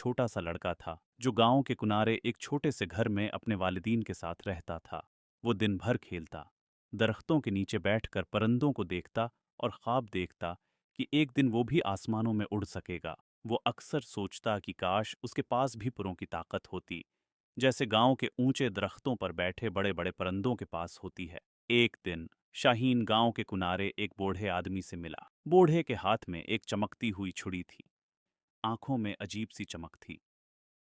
छोटा सा लड़का था जो गांव के किनारे एक छोटे से घर में अपने वालिदीन के साथ रहता था। वो दिन भर खेलता, दरख्तों के नीचे बैठकर परिंदों को देखता और ख्वाब देखता कि एक दिन वो भी आसमानों में उड़ सकेगा। वो अक्सर सोचता कि काश उसके पास भी पुरों की ताकत होती, जैसे गांव के ऊंचे दरख्तों पर बैठे बड़े बड़े परिंदों के पास होती है। एक दिन शाहीन गांव के किनारे एक बूढ़े आदमी से मिला। बूढ़े के हाथ में एक चमकती हुई छुरी थी, आंखों में अजीब सी चमक थी।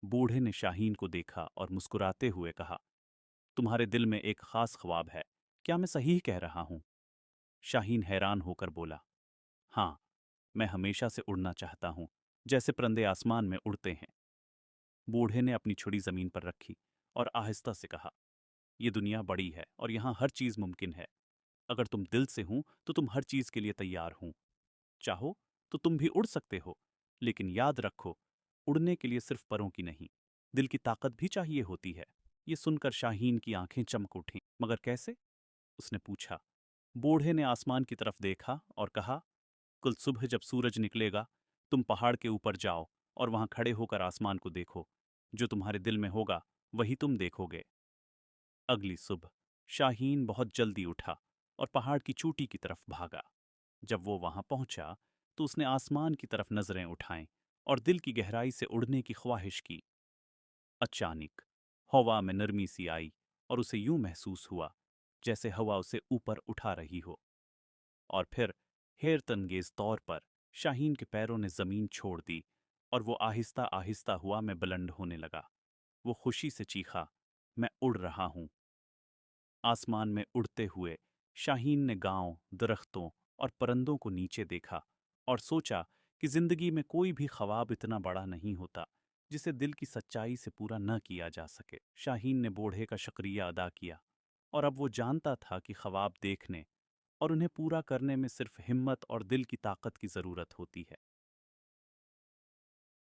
बूढ़े ने शाहीन को देखा और मुस्कुराते हुए कहा, तुम्हारे दिल में एक खास ख्वाब है, क्या मैं सही कह रहा हूं? शाहीन हैरान होकर बोला, हाँ, मैं हमेशा से उड़ना चाहता हूं, जैसे परिंदे आसमान में उड़ते हैं। बूढ़े ने अपनी छुरी जमीन पर रखी और आहिस्ता से कहा, यह दुनिया बड़ी है और यहां हर चीज मुमकिन है। अगर तुम दिल से हो तो तुम हर चीज के लिए तैयार हो। चाहो तो तुम भी उड़ सकते हो, लेकिन याद रखो, उड़ने के लिए सिर्फ परों की नहीं, दिल की ताकत भी चाहिए होती है। ये सुनकर शाहीन की आंखें चमक उठीं। मगर कैसे? उसने पूछा। बूढ़े ने आसमान की तरफ देखा और कहा, कल सुबह जब सूरज निकलेगा, तुम पहाड़ के ऊपर जाओ और वहां खड़े होकर आसमान को देखो। जो तुम्हारे दिल में होगा वही तुम देखोगे। अगली सुबह शाहीन बहुत जल्दी उठा और पहाड़ की चोटी की तरफ भागा। जब वो वहां पहुंचा तो उसने आसमान की तरफ नजरें उठाईं और दिल की गहराई से उड़ने की ख्वाहिश की। अचानक हवा में नरमी सी आई और उसे यूं महसूस हुआ जैसे हवा उसे ऊपर उठा रही हो। और फिर हैरतअंगेज तौर पर शाहीन के पैरों ने जमीन छोड़ दी और वो आहिस्ता आहिस्ता हुआ में बुलंद होने लगा। वो खुशी से चीखा, मैं उड़ रहा हूं। आसमान में उड़ते हुए शाहीन ने गांव, दरख्तों और परिंदों को नीचे देखा और सोचा कि जिंदगी में कोई भी ख्वाब इतना बड़ा नहीं होता जिसे दिल की सच्चाई से पूरा न किया जा सके। शाहीन ने बूढ़े का शुक्रिया अदा किया और अब वो जानता था कि ख्वाब देखने और उन्हें पूरा करने में सिर्फ हिम्मत और दिल की ताकत की जरूरत होती है।